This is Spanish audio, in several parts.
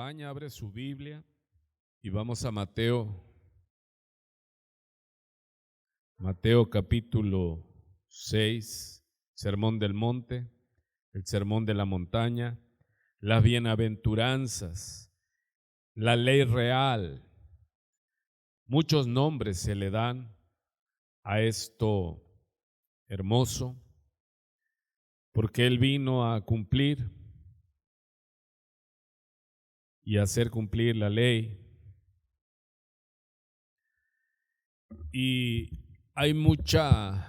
acompaña, abre su Biblia y vamos a Mateo capítulo 6, Sermón del Monte, el Sermón de la Montaña, las bienaventuranzas, la ley real. Muchos nombres se le dan a esto hermoso, porque Él vino a cumplir y hacer cumplir la ley. Y hay mucha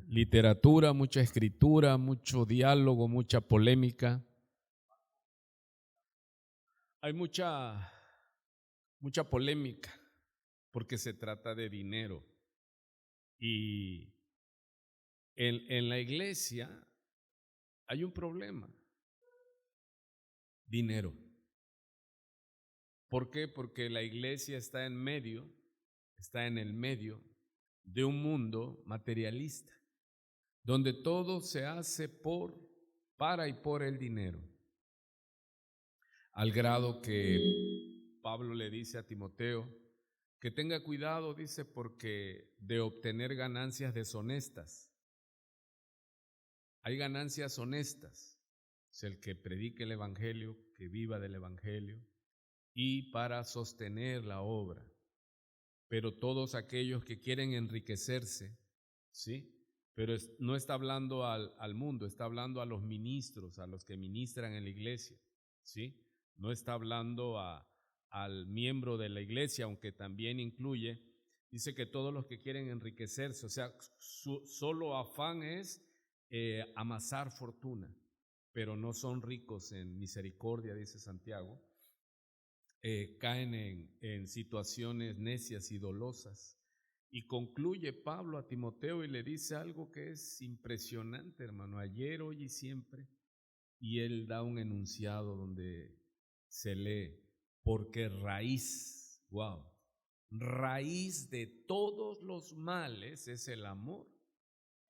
literatura, mucha escritura, mucho diálogo, mucha polémica. Hay mucha polémica porque se trata de dinero. Y en la iglesia hay un problema: dinero. ¿Por qué? Porque la iglesia está en el medio de un mundo materialista, donde todo se hace para y por el dinero. Al grado que Pablo le dice a Timoteo que tenga cuidado, dice, porque de obtener ganancias deshonestas. Hay ganancias honestas, es el que predique el evangelio, que viva del evangelio y para sostener la obra. Pero todos aquellos que quieren enriquecerse, ¿sí? Pero no está hablando al mundo, está hablando a los ministros, a los que ministran en la iglesia, ¿sí? No está hablando al miembro de la iglesia, aunque también incluye. Dice que todos los que quieren enriquecerse, o sea, su solo afán es amasar fortuna, pero no son ricos en misericordia, dice Santiago. Caen en situaciones necias y dolosas. Y concluye Pablo a Timoteo y le dice algo que es impresionante, hermano, ayer, hoy y siempre. Y él da un enunciado donde se lee: porque raíz de todos los males es el amor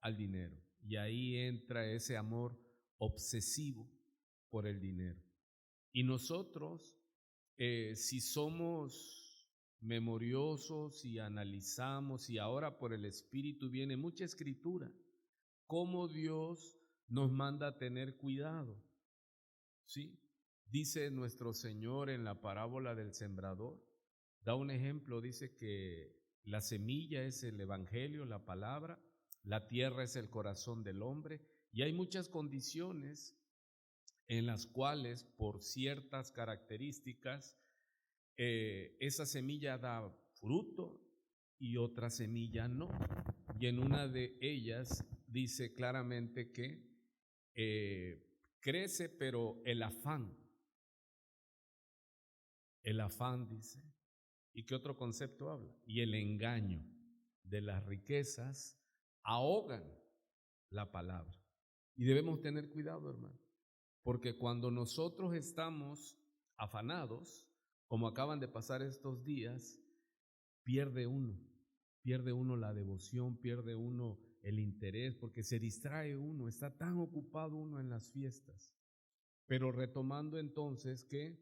al dinero. Y ahí entra ese amor obsesivo por el dinero. Y nosotros, si somos memoriosos y analizamos, y ahora por el Espíritu viene mucha escritura, cómo Dios nos manda a tener cuidado, ¿sí? Dice nuestro Señor en la parábola del sembrador, da un ejemplo, dice que la semilla es el evangelio, la palabra, la tierra es el corazón del hombre, y hay muchas condiciones en las cuales, por ciertas características, esa semilla da fruto y otra semilla no. Y en una de ellas dice claramente que crece, pero el afán dice. ¿Y qué otro concepto habla? Y el engaño de las riquezas ahogan la palabra. Y debemos tener cuidado, hermano, porque cuando nosotros estamos afanados, como acaban de pasar estos días, pierde uno la devoción, pierde uno el interés, porque se distrae uno, está tan ocupado uno en las fiestas. Pero retomando entonces que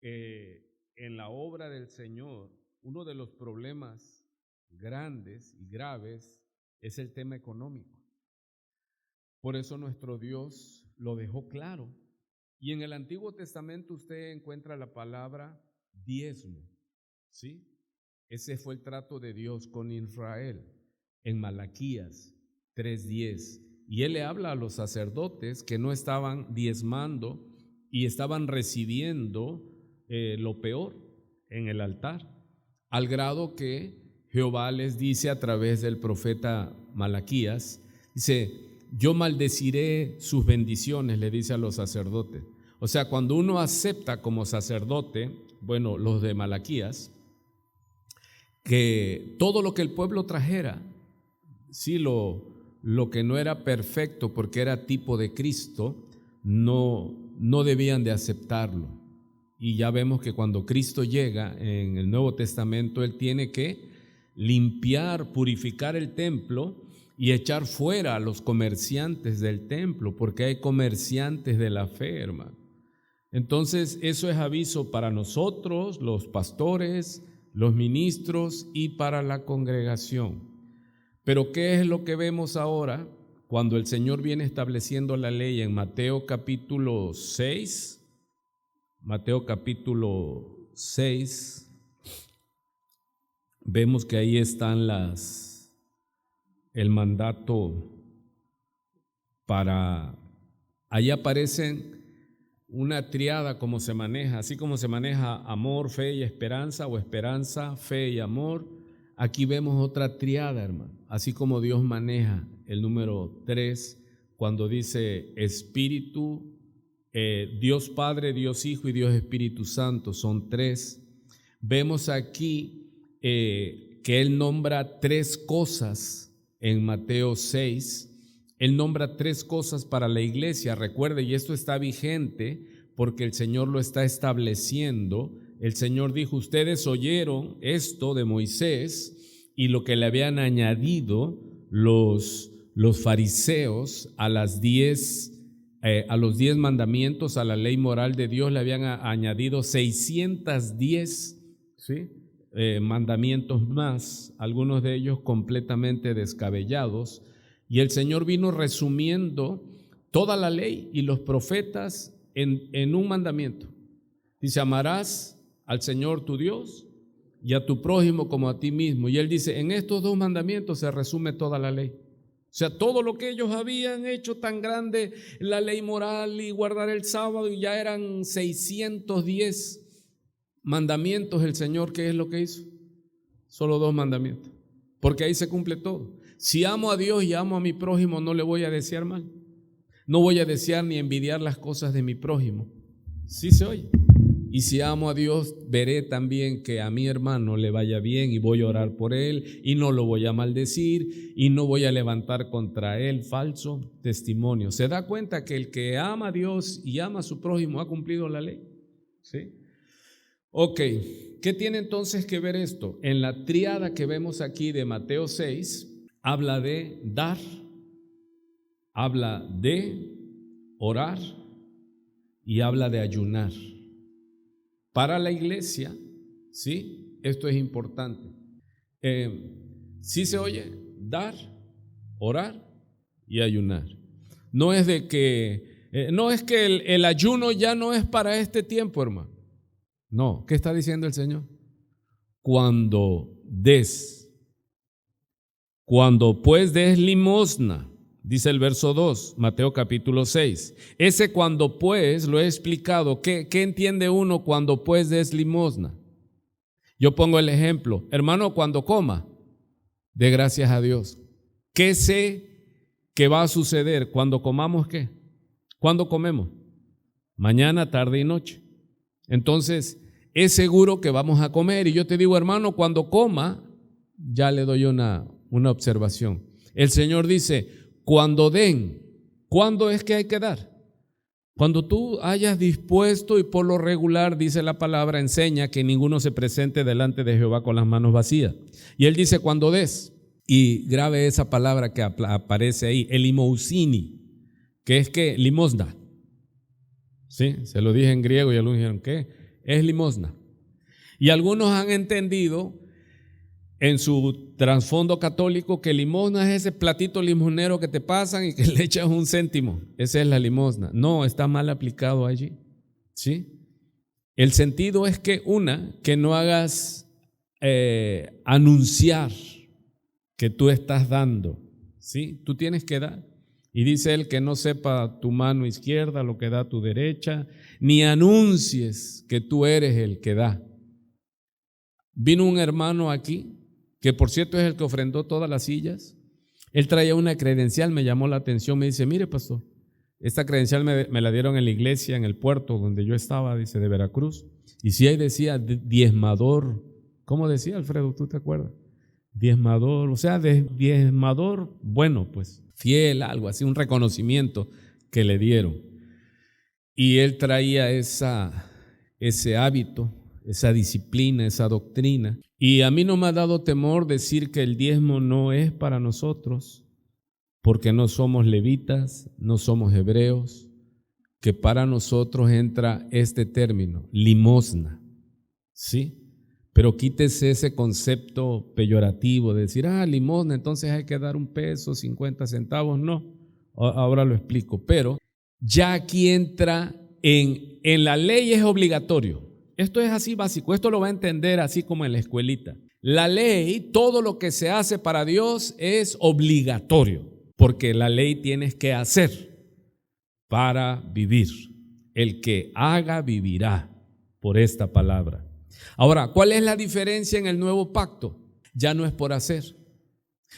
en la obra del Señor, uno de los problemas grandes y graves es el tema económico. Por eso nuestro Dios lo dejó claro. Y en el Antiguo Testamento usted encuentra la palabra diezmo, ¿sí? Ese fue el trato de Dios con Israel en Malaquías 3:10. Y Él le habla a los sacerdotes que no estaban diezmando y estaban recibiendo lo peor en el altar, al grado que Jehová les dice a través del profeta Malaquías, dice: yo maldeciré sus bendiciones, le dice a los sacerdotes. O sea, cuando uno acepta como sacerdote, bueno, los de Malaquías, que todo lo que el pueblo trajera, sí, lo que no era perfecto porque era tipo de Cristo, no debían de aceptarlo. Y ya vemos que cuando Cristo llega en el Nuevo Testamento, Él tiene que limpiar, purificar el templo y echar fuera a los comerciantes del templo, porque hay comerciantes de la fe, hermano. Entonces, eso es aviso para nosotros, los pastores, los ministros y para la congregación. Pero ¿qué es lo que vemos ahora cuando el Señor viene estableciendo la ley en Mateo capítulo 6? Mateo capítulo 6, vemos que ahí están el mandato ahí aparecen una triada como se maneja, así como se maneja amor, fe y esperanza, o esperanza, fe y amor. Aquí vemos otra triada, hermano, así como Dios maneja el número 3 cuando dice Espíritu, Dios Padre, Dios Hijo y Dios Espíritu Santo, son 3. Vemos aquí que Él nombra 3 cosas en Mateo 6. Él nombra 3 cosas para la iglesia, recuerde, y esto está vigente porque el Señor lo está estableciendo. El Señor dijo, ustedes oyeron esto de Moisés y lo que le habían añadido los fariseos a los 10 mandamientos, a la ley moral de Dios, le habían añadido 610, ¿sí? Mandamientos más, algunos de ellos completamente descabellados. Y el Señor vino resumiendo toda la ley y los profetas en un mandamiento. Dice, amarás al Señor tu Dios y a tu prójimo como a ti mismo. Y Él dice, en estos 2 mandamientos se resume toda la ley. O sea, todo lo que ellos habían hecho tan grande, la ley moral y guardar el sábado, y ya eran 610 mandamientos. El Señor, ¿qué es lo que hizo? Solo 2 mandamientos, porque ahí se cumple todo. Si amo a Dios y amo a mi prójimo, no le voy a desear mal. No voy a desear ni envidiar las cosas de mi prójimo. ¿Sí se oye? Y si amo a Dios, veré también que a mi hermano le vaya bien y voy a orar por él y no lo voy a maldecir y no voy a levantar contra él falso testimonio. ¿Se da cuenta que el que ama a Dios y ama a su prójimo ha cumplido la ley? ¿Sí? Ok, ¿qué tiene entonces que ver esto? En la tríada que vemos aquí de Mateo 6, habla de dar, habla de orar y habla de ayunar. Para la iglesia, ¿sí? Esto es importante. ¿Sí se oye? Dar, orar y ayunar. No es de que, no es que el ayuno ya no es para este tiempo, hermano. No, ¿qué está diciendo el Señor? Cuando pues des limosna, dice el verso 2, Mateo capítulo 6. Ese cuando pues, lo he explicado. ¿Qué entiende uno cuando pues des limosna? Yo pongo el ejemplo, hermano, cuando coma, dé gracias a Dios. ¿Qué sé que va a suceder cuando comamos qué? ¿Cuándo comemos? Mañana, tarde y noche. Entonces, es seguro que vamos a comer. Y yo te digo, hermano, cuando coma, ya le doy una observación. El Señor dice, cuando den, ¿cuándo es que hay que dar? Cuando tú hayas dispuesto, y por lo regular, dice la palabra, enseña que ninguno se presente delante de Jehová con las manos vacías. Y Él dice, cuando des, y grave esa palabra que aparece ahí, elimousini, que es que limosna. Sí, se lo dije en griego y algunos dijeron, ¿qué? Es limosna. Y algunos han entendido en su trasfondo católico que limosna es ese platito limonero que te pasan y que le echas 1 céntimo. Esa es la limosna. No, está mal aplicado allí. ¿Sí? El sentido es que que no hagas anunciar que tú estás dando. ¿Sí? Tú tienes que dar. Y dice él que no sepa tu mano izquierda lo que da tu derecha, ni anuncies que tú eres el que da. Vino un hermano aquí, que por cierto es el que ofrendó todas las sillas. Él traía una credencial, me llamó la atención, me dice, mire pastor, esta credencial me la dieron en la iglesia, en el puerto donde yo estaba, dice, de Veracruz. Y si ahí decía diezmador, ¿cómo decía Alfredo? ¿Tú te acuerdas? Diezmador, o sea, diezmador, bueno, pues fiel, algo así, un reconocimiento que le dieron. Y él traía ese hábito, esa disciplina, esa doctrina. Y a mí no me ha dado temor decir que el diezmo no es para nosotros, porque no somos levitas, no somos hebreos, que para nosotros entra este término, limosna, ¿sí? Pero quítese ese concepto peyorativo de decir, limosna, entonces hay que dar 1 peso, 50 centavos, no, ahora lo explico, pero ya aquí entra en la ley es obligatorio. Esto es así básico, esto lo va a entender así como en la escuelita. La ley, todo lo que se hace para Dios es obligatorio, porque la ley tienes que hacer para vivir. El que haga vivirá por esta palabra. Ahora, ¿cuál es la diferencia en el nuevo pacto? Ya no es por hacer,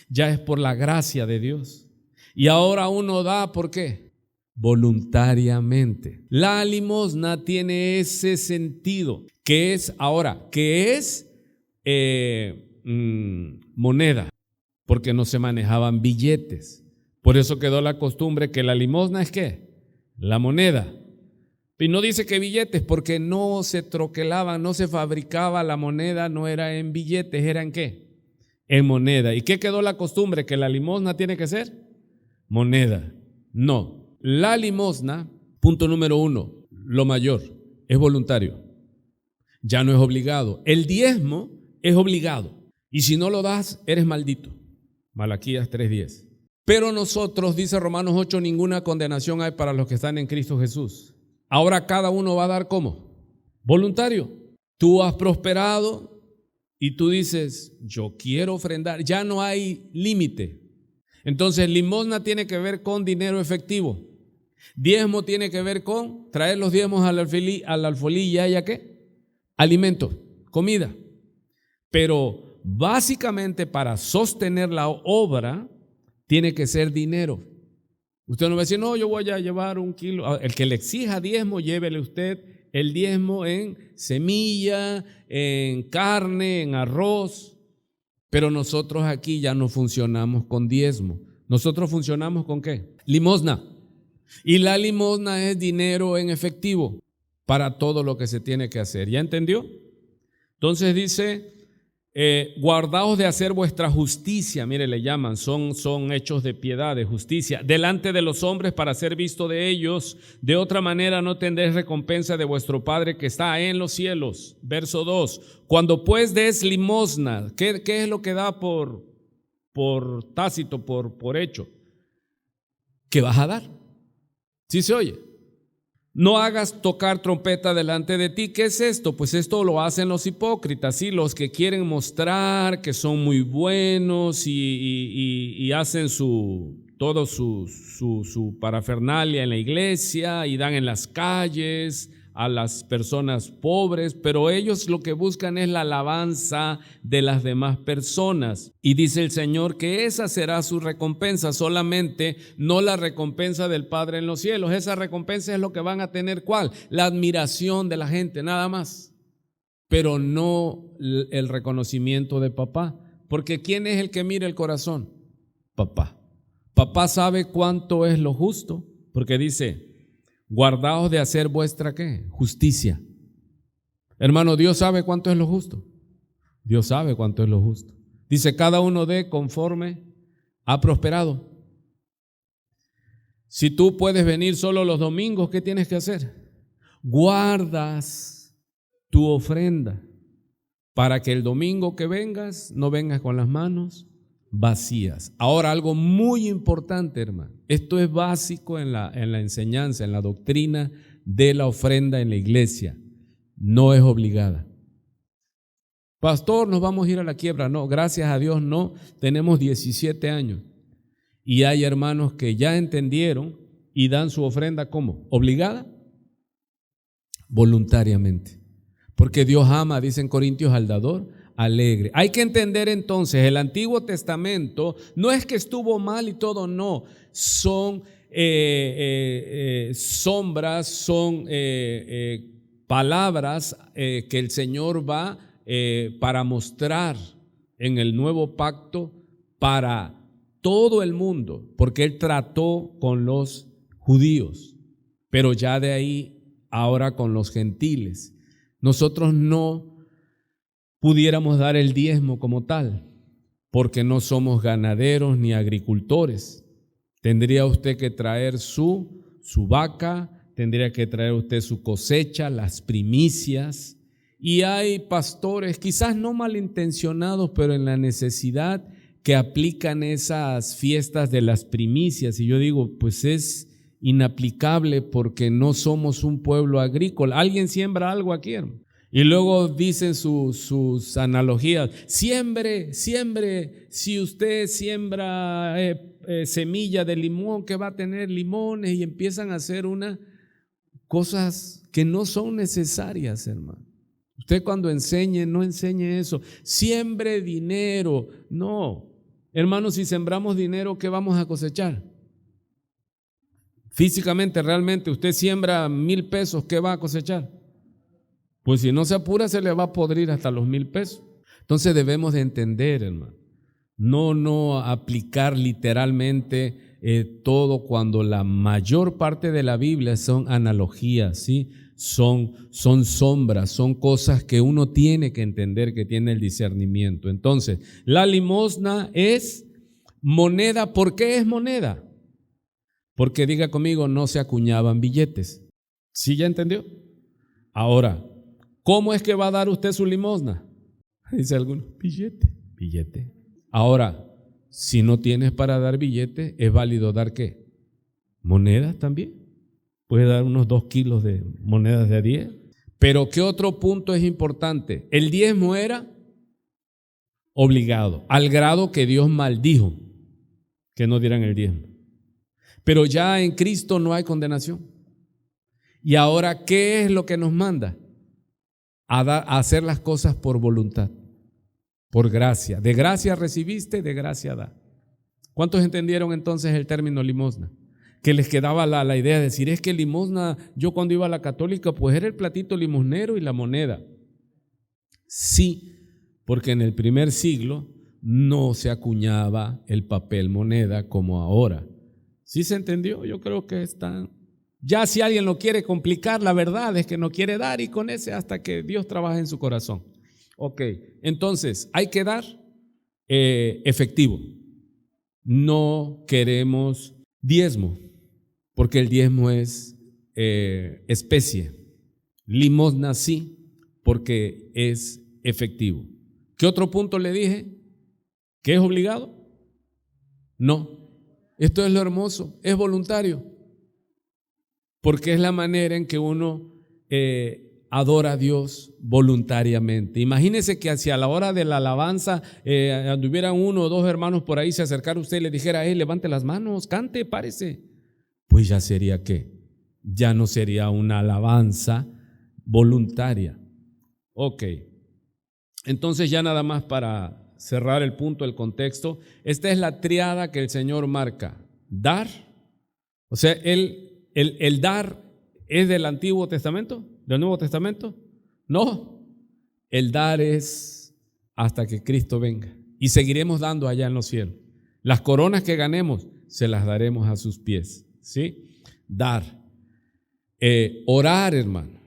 ya es por la gracia de Dios. Y ahora uno da, ¿por qué? Voluntariamente. La limosna tiene ese sentido, que es moneda, porque no se manejaban billetes. Por eso quedó la costumbre que la limosna es ¿qué? La moneda. Y no dice que billetes, porque no se troquelaban, no se fabricaba la moneda, no era en billetes, ¿era en qué? En moneda. ¿Y qué quedó la costumbre? ¿Que la limosna tiene que ser? Moneda. No. La limosna, punto número 1, lo mayor, es voluntario. Ya no es obligado. El diezmo es obligado. Y si no lo das, eres maldito. Malaquías 3:10. Pero nosotros, dice Romanos 8, ninguna condenación hay para los que están en Cristo Jesús. Ahora cada uno va a dar ¿cómo? Voluntario. Tú has prosperado y tú dices, yo quiero ofrendar. Ya no hay límite. Entonces, limosna tiene que ver con dinero efectivo. Diezmo tiene que ver con traer los diezmos al alfolí y haya ¿qué? Alimento, comida. Pero básicamente para sostener la obra tiene que ser dinero. Usted no va a decir, no, yo voy a llevar 1 kilo. El que le exija diezmo, llévele usted el diezmo en semilla, en carne, en arroz. Pero nosotros aquí ya no funcionamos con diezmo. Nosotros funcionamos ¿con qué? Limosna. Y la limosna es dinero en efectivo para todo lo que se tiene que hacer. ¿Ya entendió? Entonces dice, guardaos de hacer vuestra justicia, mire, le llaman, son hechos de piedad, de justicia, delante de los hombres para ser visto de ellos. De otra manera no tendréis recompensa de vuestro Padre que está en los cielos. Verso 2, cuando pues des limosna, ¿qué es lo que da por tácito, por hecho? ¿Qué vas a dar? ¿Sí se oye? No hagas tocar trompeta delante de ti. ¿Qué es esto? Pues esto lo hacen los hipócritas, ¿sí? Los que quieren mostrar que son muy buenos y hacen su parafernalia en la iglesia y dan en las calles a las personas pobres, pero ellos lo que buscan es la alabanza de las demás personas. Y dice el Señor que esa será su recompensa, solamente no la recompensa del Padre en los cielos. Esa recompensa es lo que van a tener, ¿cuál? La admiración de la gente, nada más, pero no el reconocimiento de papá, porque ¿quién es el que mira el corazón? Papá. Papá sabe cuánto es lo justo, porque dice, guardaos de hacer vuestra ¿qué? Justicia. Hermano, Dios sabe cuánto es lo justo. Dios sabe cuánto es lo justo. Dice, cada uno dé conforme ha prosperado. Si tú puedes venir solo los domingos, ¿qué tienes que hacer? Guardas tu ofrenda para que el domingo que vengas no vengas con las manos vacías. Ahora, algo muy importante, hermano. Esto es básico en la enseñanza, en la doctrina de la ofrenda en la iglesia. No es obligada. Pastor, nos vamos a ir a la quiebra. No, gracias a Dios no. Tenemos 17 años. Y hay hermanos que ya entendieron y dan su ofrenda ¿cómo? ¿Obligada? Voluntariamente. Porque Dios ama, dicen Corintios, al dador alegre. Hay que entender entonces, el Antiguo Testamento no es que estuvo mal y todo, no. Son sombras, son palabras que el Señor va para mostrar en el nuevo pacto para todo el mundo, porque Él trató con los judíos, pero ya de ahí ahora con los gentiles. Nosotros no pudiéramos dar el diezmo como tal, porque no somos ganaderos ni agricultores. Tendría usted que traer su vaca, tendría que traer usted su cosecha, las primicias. Y hay pastores, quizás no malintencionados, pero en la necesidad, que aplican esas fiestas de las primicias. Y yo digo, pues es inaplicable porque no somos un pueblo agrícola. Alguien siembra algo aquí, hermano. Y luego dicen sus analogías: siembre, si usted siembra semilla de limón, que va a tener limones, y empiezan a hacer unas cosas que no son necesarias, hermano. Usted cuando enseñe, no enseñe eso. Siembre dinero. No, hermano, si sembramos dinero, ¿qué vamos a cosechar? Físicamente, realmente, usted siembra 1,000 pesos, ¿qué va a cosechar? Pues si no se apura, se le va a podrir hasta los 1,000 pesos. Entonces debemos de entender, hermano, no aplicar literalmente todo, cuando la mayor parte de la Biblia son analogías, ¿sí? Son sombras, son cosas que uno tiene que entender, que tiene el discernimiento. Entonces, la limosna es moneda. ¿Por qué es moneda? Porque, diga conmigo, no se acuñaban billetes. ¿Sí ya entendió? Ahora, ¿cómo es que va a dar usted su limosna? Dice alguno, billete. Ahora, si no tienes para dar billete, ¿es válido dar qué? ¿Monedas también? Puede dar unos 2 kilos de monedas de 10. Pero ¿qué otro punto es importante? El diezmo era obligado, al grado que Dios maldijo que no dieran el diezmo. Pero ya en Cristo no hay condenación. Y ahora, ¿qué es lo que nos manda? A hacer las cosas por voluntad, por gracia. De gracia recibiste, de gracia da. ¿Cuántos entendieron entonces el término limosna? Que les quedaba la idea de decir, es que limosna, yo cuando iba a la católica, pues era el platito limosnero y la moneda. Sí, porque en el primer siglo no se acuñaba el papel moneda como ahora. ¿Sí se entendió? Yo creo que están. Ya si alguien lo quiere complicar, la verdad es que no quiere dar, y con ese hasta que Dios trabaje en su corazón. Ok, entonces hay que dar efectivo. No queremos diezmo, porque el diezmo es especie. Limosna sí, porque es efectivo. ¿Qué otro punto le dije? ¿Que es obligado? No. Esto es lo hermoso, es voluntario, porque es la manera en que uno adora a Dios voluntariamente. Imagínese que hacia la hora de la alabanza anduvieran 1 o 2 hermanos por ahí, se acercara a usted y le dijera, levante las manos, cante, párese. Pues ya sería ¿qué? Ya no sería una alabanza voluntaria. Ok, entonces ya nada más para cerrar el punto, el contexto. Esta es la triada que el Señor marca. Dar, o sea, el dar es del Antiguo Testamento, del Nuevo Testamento. No, el dar es hasta que Cristo venga, y seguiremos dando allá en los cielos. Las coronas que ganemos se las daremos a sus pies, ¿sí? Dar. Orar, hermano.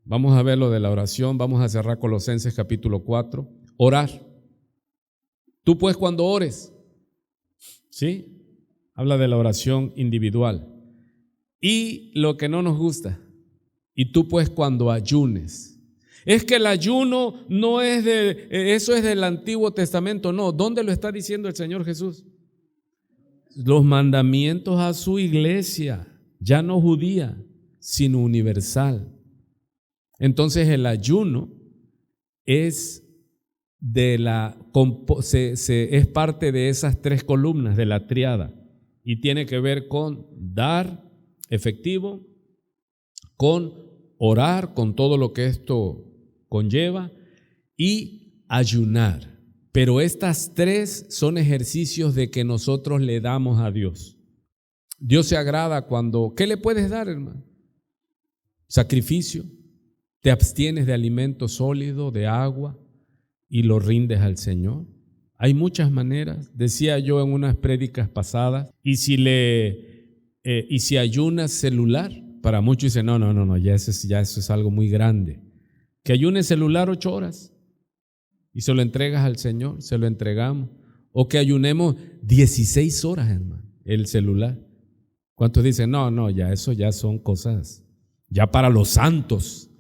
Vamos a ver lo de la oración. Vamos a cerrar Colosenses capítulo 4. Orar. Tú pues cuando ores, ¿sí? Habla de la oración individual. Y lo que no nos gusta, y tú pues cuando ayunes. Es que el ayuno no es eso es del Antiguo Testamento, no. ¿Dónde lo está diciendo el Señor Jesús? Los mandamientos a su iglesia, ya no judía, sino universal. Entonces el ayuno es es parte de esas 3 columnas de la triada, y tiene que ver con dar efectivo, con orar, con todo lo que esto conlleva, y ayunar. Pero estas 3 son ejercicios de que nosotros le damos a Dios. Dios se agrada cuando, ¿qué le puedes dar, hermano? Sacrificio. Te abstienes de alimento sólido, de agua, y lo rindes al Señor. Hay muchas maneras. Decía yo en unas prédicas pasadas, y si ayunas celular, para muchos dicen, no, ya eso es algo muy grande. Que ayunes celular 8 horas y se lo entregas al Señor, se lo entregamos. O que ayunemos 16 horas, hermano, el celular. ¿Cuántos dicen, no, ya eso ya son cosas ya para los santos.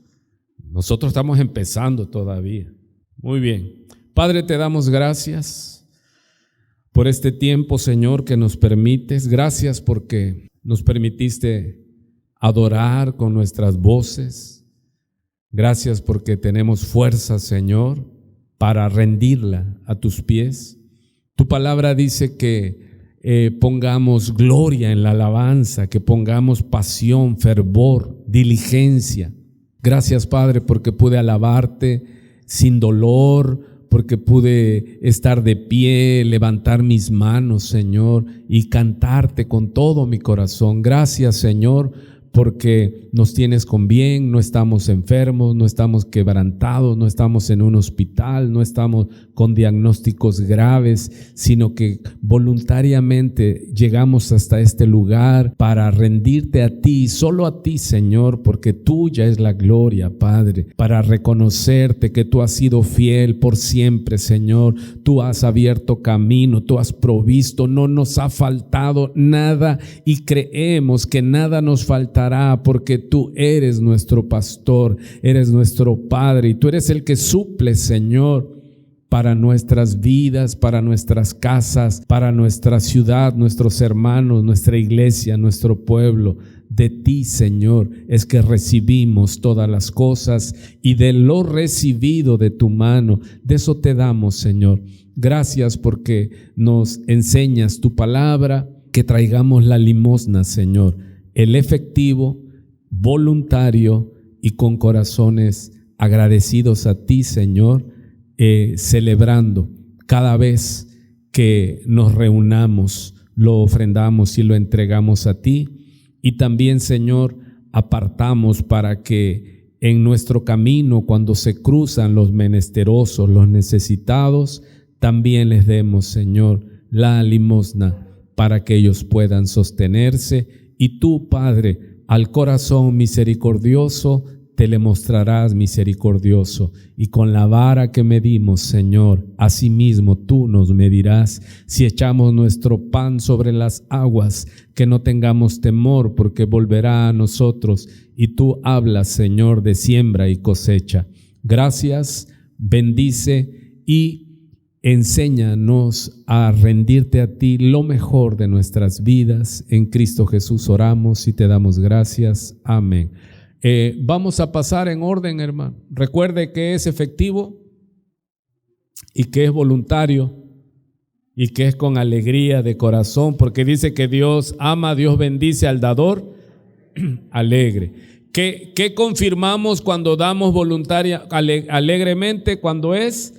Nosotros estamos empezando todavía. Muy bien. Padre, te damos gracias por este tiempo, Señor, que nos permites. Gracias porque nos permitiste adorar con nuestras voces. Gracias porque tenemos fuerza, Señor, para rendirla a tus pies. Tu palabra dice que pongamos gloria en la alabanza, que pongamos pasión, fervor, diligencia. Gracias, Padre, porque pude alabarte sin dolor, porque pude estar de pie, levantar mis manos, Señor, y cantarte con todo mi corazón. Gracias, Señor, porque nos tienes con bien, no estamos enfermos, no estamos quebrantados, no estamos en un hospital, no estamos con diagnósticos graves, sino que voluntariamente llegamos hasta este lugar para rendirte a ti, solo a ti, Señor, porque tuya es la gloria, Padre, para reconocerte que tú has sido fiel por siempre, Señor. Tú has abierto camino, tú has provisto, no nos ha faltado nada y creemos que nada nos faltará, porque tú eres nuestro pastor, eres nuestro Padre y tú eres el que suple, Señor, para nuestras vidas, para nuestras casas, para nuestra ciudad, nuestros hermanos, nuestra iglesia, nuestro pueblo. De ti, Señor, es que recibimos todas las cosas y de lo recibido de tu mano, de eso te damos, Señor. Gracias porque nos enseñas tu palabra, que traigamos la limosna, Señor, el efectivo, voluntario y con corazones agradecidos a ti, Señor, celebrando cada vez que nos reunamos, lo ofrendamos y lo entregamos a ti. Y también, Señor, apartamos para que en nuestro camino, cuando se cruzan los menesterosos, los necesitados, también les demos, Señor, la limosna para que ellos puedan sostenerse. Y tú, Padre, al corazón misericordioso te le mostrarás misericordioso, y con la vara que medimos, Señor, asimismo tú nos medirás. Si echamos nuestro pan sobre las aguas, que no tengamos temor, porque volverá a nosotros, y tú hablas, Señor, de siembra y cosecha. Gracias, bendice y enséñanos a rendirte a ti lo mejor de nuestras vidas. En Cristo Jesús oramos y te damos gracias. Amén. Vamos a pasar en orden, hermano. Recuerde que es efectivo y que es voluntario y que es con alegría de corazón, porque dice que Dios ama, Dios bendice al dador alegre. ¿Qué confirmamos cuando damos voluntaria, alegremente? Cuando es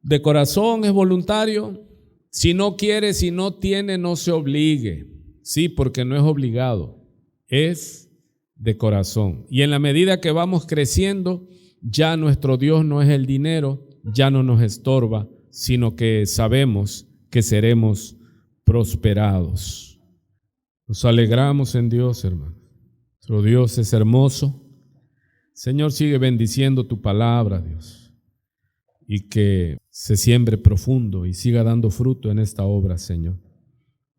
de corazón, es voluntario. Si no quiere, si no tiene, no se obligue. Sí, porque no es obligado, es de corazón. Y en la medida que vamos creciendo, ya nuestro Dios no es el dinero, ya no nos estorba, sino que sabemos que seremos prosperados. Nos alegramos en Dios, hermano. Nuestro Dios es hermoso. Señor, sigue bendiciendo tu palabra, Dios, y que se siembre profundo y siga dando fruto en esta obra, Señor.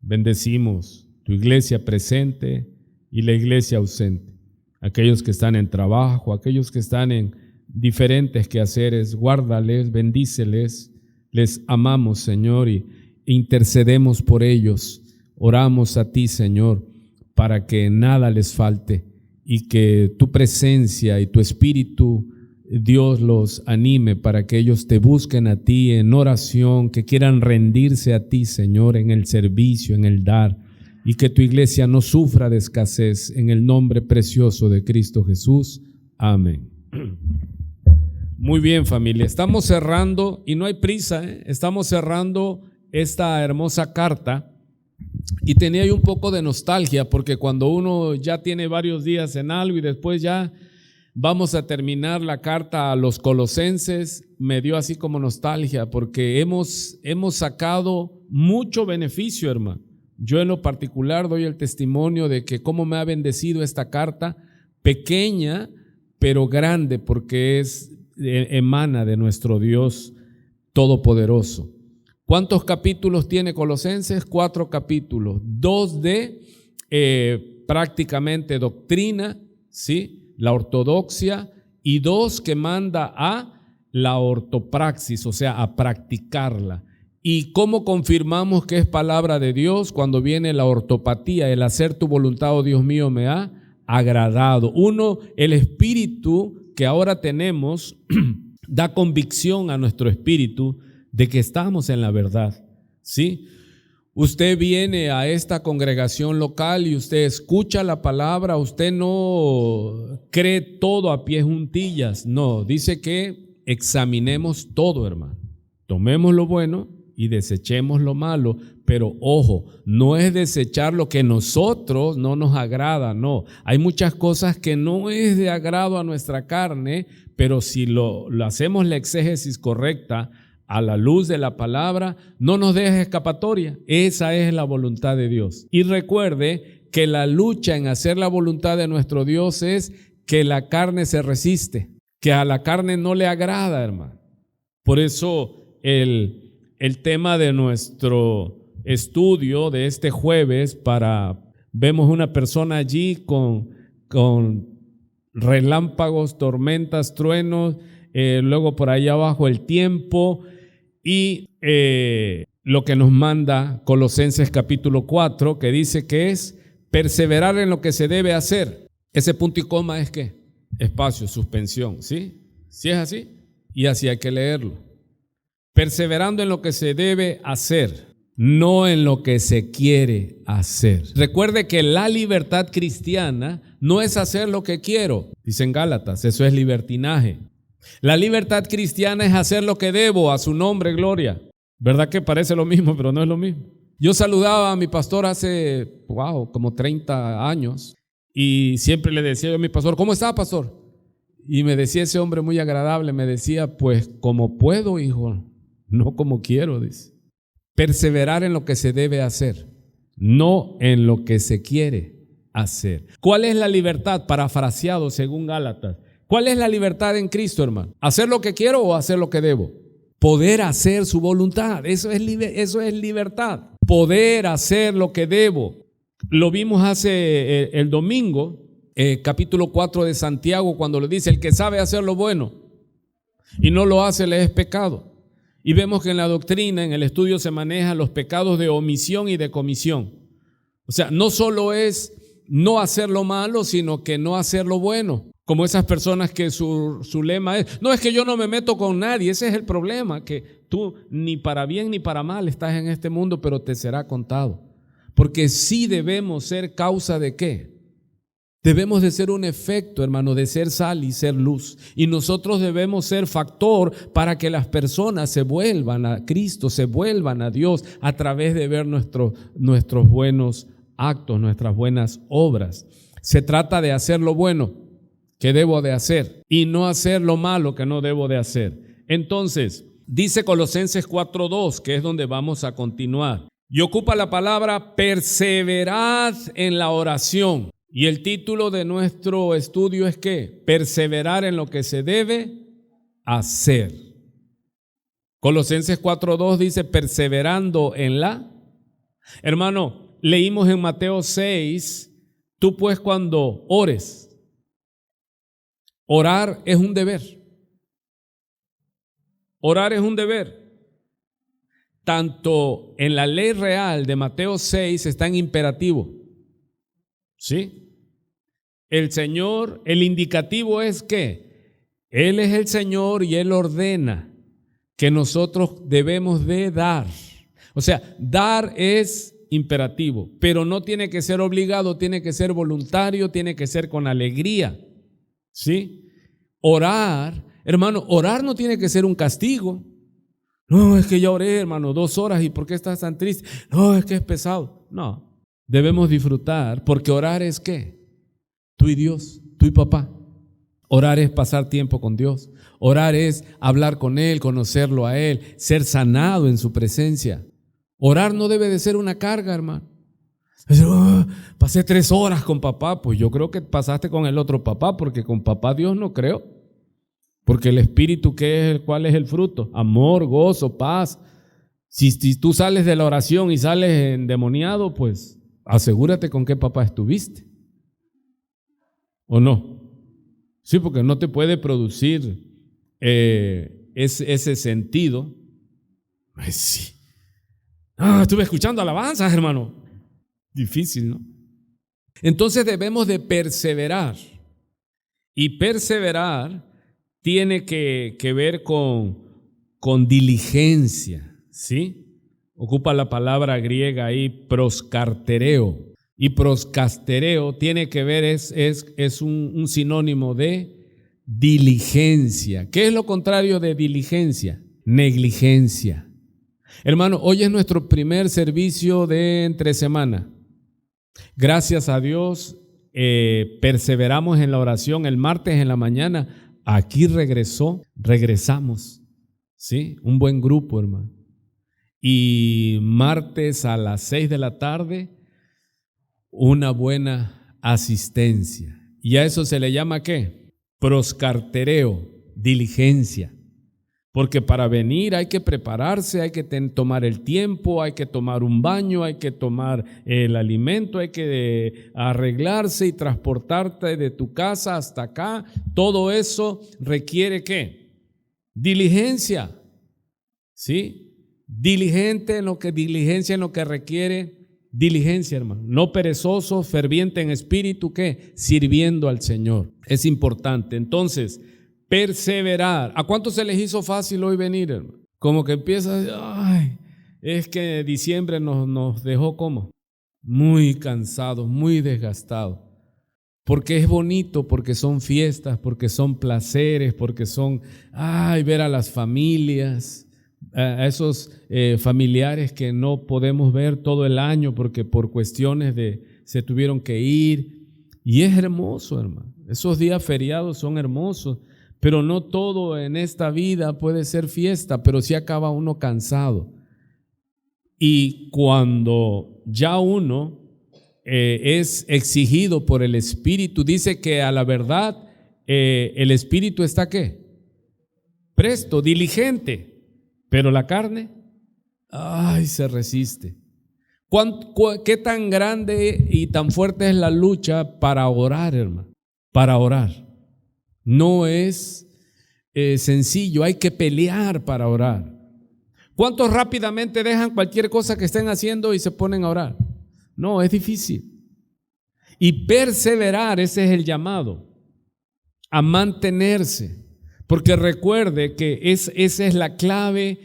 Bendecimos tu iglesia presente y la iglesia ausente, aquellos que están en trabajo, aquellos que están en diferentes quehaceres. Guárdales, bendíceles, les amamos, Señor, y intercedemos por ellos. Oramos a ti, Señor, para que nada les falte y que tu presencia y tu Espíritu, Dios, los anime para que ellos te busquen a ti en oración, que quieran rendirse a ti, Señor, en el servicio, en el dar, y que tu iglesia no sufra de escasez, en el nombre precioso de Cristo Jesús. Amén. Muy bien, familia, estamos cerrando, y no hay prisa, estamos cerrando esta hermosa carta, y tenía ahí un poco de nostalgia, porque cuando uno ya tiene varios días en algo y después ya vamos a terminar la carta a los Colosenses, me dio así como nostalgia, porque hemos sacado mucho beneficio, hermano. Yo en lo particular doy el testimonio de que cómo me ha bendecido esta carta, pequeña pero grande, porque emana de nuestro Dios Todopoderoso. ¿Cuántos capítulos tiene Colosenses? 4 capítulos, 2 de prácticamente doctrina, ¿sí? La ortodoxia, y 2, que manda a la ortopraxis, o sea, a practicarla. ¿Y cómo confirmamos que es palabra de Dios? Cuando viene la ortopatía, el hacer tu voluntad, oh Dios mío, me ha agradado. Uno, el espíritu que ahora tenemos da convicción a nuestro espíritu de que estamos en la verdad, ¿sí? Usted viene a esta congregación local y usted escucha la palabra, usted no cree todo a pie juntillas, no, dice que examinemos todo, hermano. Tomemos lo bueno y desechemos lo malo, pero ojo, no es desechar lo que nosotros no nos agrada, no. Hay muchas cosas que no es de agrado a nuestra carne, pero si lo hacemos la exégesis correcta, a la luz de la palabra, no nos deja escapatoria. Esa es la voluntad de Dios. Y recuerde que la lucha en hacer la voluntad de nuestro Dios es que la carne se resiste, que a la carne no le agrada, hermano. Por eso el tema de nuestro estudio de este jueves, vemos una persona allí con relámpagos, tormentas, truenos, luego por allá abajo el tiempo, y lo que nos manda Colosenses capítulo 4, que dice que es perseverar en lo que se debe hacer. Ese punto y coma es ¿qué? Espacio, suspensión, ¿sí? ¿Sí es así? Y así hay que leerlo. Perseverando en lo que se debe hacer, no en lo que se quiere hacer. Recuerde que la libertad cristiana no es hacer lo que quiero, dicen Gálatas, eso es libertinaje. La libertad cristiana es hacer lo que debo, a su nombre, gloria. ¿Verdad que parece lo mismo, pero no es lo mismo? Yo saludaba a mi pastor hace, como 30 años y siempre le decía yo a mi pastor, ¿cómo está, pastor? Y me decía ese hombre muy agradable, me decía, pues como puedo, hijo, no como quiero, dice. Perseverar en lo que se debe hacer, no en lo que se quiere hacer. ¿Cuál es la libertad? Parafraseado según Gálatas. ¿Cuál es la libertad en Cristo, hermano? ¿Hacer lo que quiero o hacer lo que debo? Poder hacer su voluntad, eso es libertad. Poder hacer lo que debo. Lo vimos hace el domingo, capítulo 4 de Santiago, cuando le dice, el que sabe hacer lo bueno y no lo hace, le es pecado. Y vemos que en la doctrina, en el estudio, se manejan los pecados de omisión y de comisión. O sea, no solo es no hacer lo malo, sino que no hacer lo bueno. Como esas personas que su lema es, no, es que yo no me meto con nadie. Ese es el problema, que tú ni para bien ni para mal estás en este mundo, pero te será contado. Porque sí debemos ser causa de ¿qué? Debemos de ser un efecto, hermano, de ser sal y ser luz. Y nosotros debemos ser factor para que las personas se vuelvan a Cristo, se vuelvan a Dios a través de ver nuestros buenos actos, nuestras buenas obras. Se trata de hacer lo bueno que debo de hacer y no hacer lo malo que no debo de hacer. Entonces, dice Colosenses 4:2, que es donde vamos a continuar. Y ocupa la palabra perseverad en la oración. Y el título de nuestro estudio es ¿qué? Perseverar en lo que se debe hacer. Colosenses 4:2 dice perseverando en la. Hermano, leímos en Mateo 6, tú pues cuando ores, orar es un deber. Orar es un deber. Tanto en la ley real de Mateo 6 está en imperativo. ¿Sí? El Señor, el indicativo es que Él es el Señor y Él ordena que nosotros debemos de dar. O sea, dar es imperativo, pero no tiene que ser obligado, tiene que ser voluntario, tiene que ser con alegría. ¿Sí? Orar, hermano, orar no tiene que ser un castigo. No, es que ya oré, hermano, 2 horas y ¿por qué estás tan triste? No, es que es pesado. No, debemos disfrutar porque orar es ¿qué? Tú y Dios, tú y papá. Orar es pasar tiempo con Dios. Orar es hablar con Él, conocerlo a Él, ser sanado en su presencia. Orar no debe de ser una carga, hermano. Pasé 3 horas con papá. Pues yo creo que pasaste con el otro papá, porque con papá Dios no creo. Porque el espíritu, ¿cuál es el fruto? Amor, gozo, paz. Si tú sales de la oración y sales endemoniado, pues asegúrate con qué papá estuviste. ¿O no? Sí, porque no te puede producir ese sentido. Ay, sí. Estuve escuchando alabanzas, hermano. Difícil, ¿no? Entonces debemos de perseverar. Y perseverar tiene que ver con diligencia, ¿sí? Ocupa la palabra griega ahí, proskartereo. Y proskartereo tiene que ver, es un sinónimo de diligencia. ¿Qué es lo contrario de diligencia? Negligencia. Hermano, hoy es nuestro primer servicio de entre semana. Gracias a Dios, perseveramos en la oración. El martes en la mañana, aquí regresamos, ¿sí? Un buen grupo, hermano. Y martes a las 6 de la tarde, una buena asistencia. ¿Y a eso se le llama qué? Proskartereo, diligencia. Porque para venir hay que prepararse, hay que tomar el tiempo, hay que tomar un baño, hay que tomar el alimento, hay que arreglarse y transportarte de tu casa hasta acá. Todo eso requiere ¿qué? Diligencia, ¿sí? Diligencia en lo que requiere diligencia, hermano. No perezoso, ferviente en espíritu, ¿qué? Sirviendo al Señor. Es importante. Entonces, perseverar. ¿A cuántos se les hizo fácil hoy venir, hermano? Como que empieza, es que diciembre nos dejó como muy cansados, muy desgastados. Porque es bonito, porque son fiestas, porque son placeres, porque son, ver a las familias, a esos familiares que no podemos ver todo el año porque por cuestiones se tuvieron que ir. Y es hermoso, hermano. Esos días feriados son hermosos. Pero no todo en esta vida puede ser fiesta, pero sí acaba uno cansado. Y cuando ya uno es exigido por el Espíritu, dice que a la verdad el Espíritu está ¿qué? Presto, diligente, pero la carne, se resiste. ¿Qué tan grande y tan fuerte es la lucha para orar, hermano? Para orar. No es sencillo, hay que pelear para orar. ¿Cuántos rápidamente dejan cualquier cosa que estén haciendo y se ponen a orar? No, es difícil. Y perseverar, ese es el llamado, a mantenerse. Porque recuerde que esa es la clave,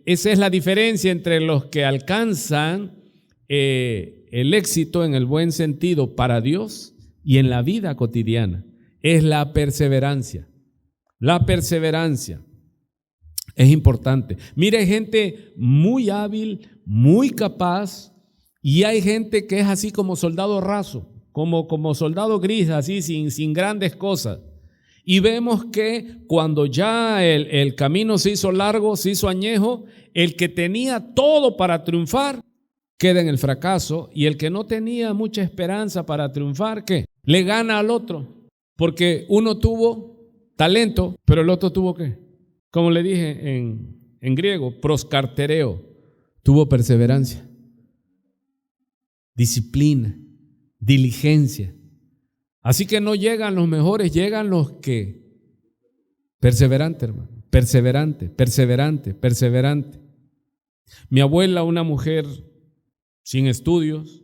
esa es la diferencia entre los que alcanzan el éxito en el buen sentido para Dios y en la vida cotidiana. Es la perseverancia. La perseverancia es importante. Mire, hay gente muy hábil, muy capaz, y hay gente que es así como soldado raso, como soldado gris, así sin grandes cosas. Y vemos que cuando ya el camino se hizo largo, se hizo añejo, el que tenía todo para triunfar queda en el fracaso, y el que no tenía mucha esperanza para triunfar, ¿qué? Le gana al otro. Porque uno tuvo talento, pero el otro tuvo ¿qué? Como le dije en griego, proskartereo, tuvo perseverancia, disciplina, diligencia. Así que no llegan los mejores, llegan los que perseverante, hermano, perseverante. Mi abuela, una mujer sin estudios,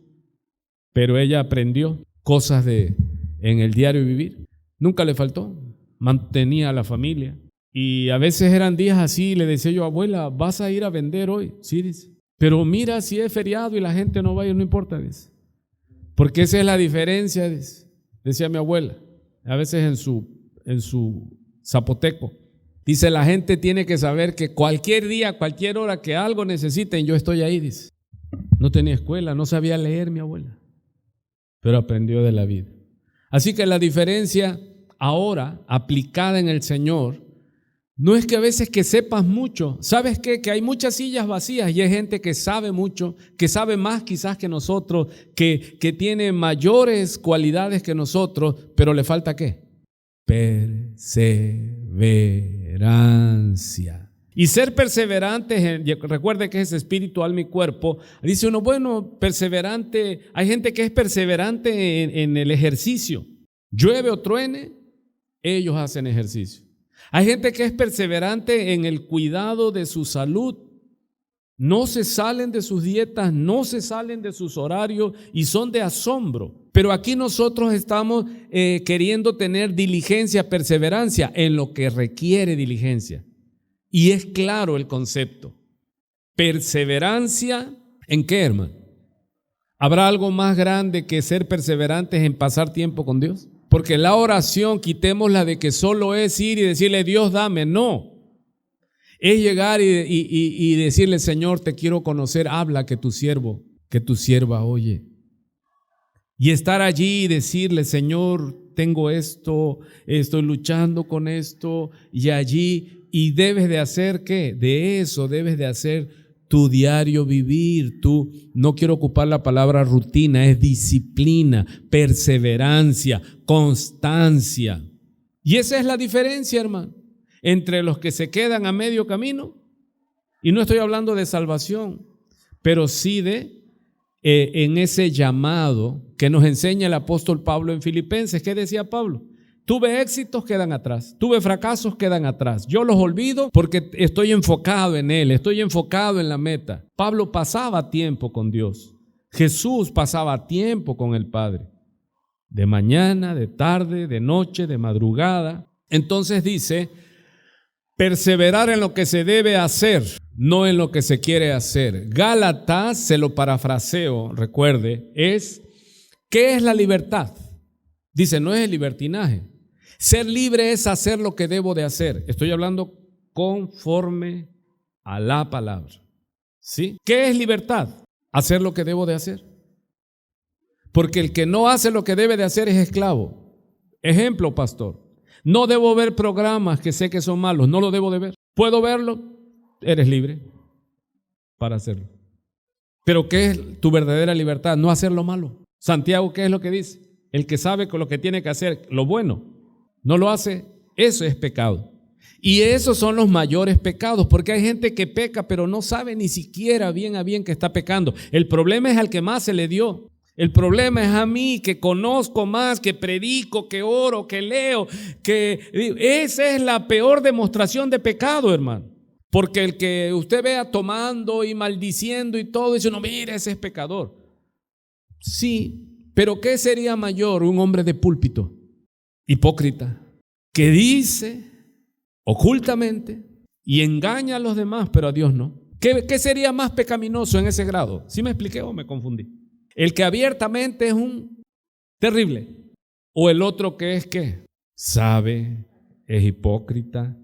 pero ella aprendió cosas en el diario vivir. Nunca le faltó, mantenía a la familia. Y a veces eran días así, le decía yo, abuela, ¿vas a ir a vender hoy? Sí, dice. Pero mira, si es feriado y la gente no va a ir, no importa, dice. Porque esa es la diferencia, dice, decía mi abuela, a veces en su zapoteco. Dice, la gente tiene que saber que cualquier día, cualquier hora que algo necesiten, yo estoy ahí, dice. No tenía escuela, no sabía leer mi abuela, pero aprendió de la vida. Así que la diferencia ahora aplicada en el Señor no es que a veces que sepas mucho. ¿Sabes qué? Que hay muchas sillas vacías y hay gente que sabe mucho, que sabe más quizás que nosotros, que tiene mayores cualidades que nosotros, pero le falta ¿qué? Perseverancia. Y ser perseverante, recuerde que es espíritu, alma y cuerpo. Dice uno, bueno, perseverante, hay gente que es perseverante en el ejercicio. Llueve o truene, ellos hacen ejercicio. Hay gente que es perseverante en el cuidado de su salud. No se salen de sus dietas, no se salen de sus horarios y son de asombro. Pero aquí nosotros estamos queriendo tener diligencia, perseverancia en lo que requiere diligencia. Y es claro el concepto. Perseverancia, ¿en qué, hermano? ¿Habrá algo más grande que ser perseverantes en pasar tiempo con Dios? Porque la oración, quitémosla de que solo es ir y decirle, Dios, dame. No. Es llegar y decirle, Señor, te quiero conocer, habla que tu sierva oye. Y estar allí y decirle, Señor, tengo esto, estoy luchando con esto y allí. Y debes de hacer, ¿qué? De eso debes de hacer tu diario vivir. Tú, no quiero ocupar la palabra rutina, es disciplina, perseverancia, constancia. Y esa es la diferencia, hermano, entre los que se quedan a medio camino, y no estoy hablando de salvación, pero sí de en ese llamado que nos enseña el apóstol Pablo en Filipenses. ¿Qué decía Pablo? Tuve éxitos, quedan atrás. Tuve fracasos, quedan atrás. Yo los olvido porque estoy enfocado en Él, estoy enfocado en la meta. Pablo pasaba tiempo con Dios. Jesús pasaba tiempo con el Padre. De mañana, de tarde, de noche, de madrugada. Entonces dice, perseverar en lo que se debe hacer, no en lo que se quiere hacer. Gálatas, se lo parafraseo, recuerde, ¿qué es la libertad? Dice, no es el libertinaje. Ser libre es hacer lo que debo de hacer. Estoy hablando conforme a la palabra. ¿Sí? ¿Qué es libertad? Hacer lo que debo de hacer. Porque el que no hace lo que debe de hacer es esclavo. Ejemplo, pastor. No debo ver programas que sé que son malos. No lo debo de ver. ¿Puedo verlo? Eres libre para hacerlo. Pero ¿qué es tu verdadera libertad? No hacer lo malo. Santiago, ¿qué es lo que dice? El que sabe con lo que tiene que hacer, lo bueno, no lo hace, eso es pecado. Y esos son los mayores pecados, porque hay gente que peca, pero no sabe ni siquiera bien a bien que está pecando. El problema es al que más se le dio. El problema es a mí, que conozco más, que predico, que oro, que leo, esa es la peor demostración de pecado, hermano. Porque el que usted vea tomando y maldiciendo y todo, dice, no, mira, ese es pecador. Sí. Pero ¿qué sería mayor? Un hombre de púlpito, hipócrita, que dice ocultamente y engaña a los demás, pero a Dios no. ¿Qué sería más pecaminoso en ese grado? ¿Sí me expliqué o me confundí? El que abiertamente es un terrible, o el otro que es ¿qué? Sabe, es hipócrita.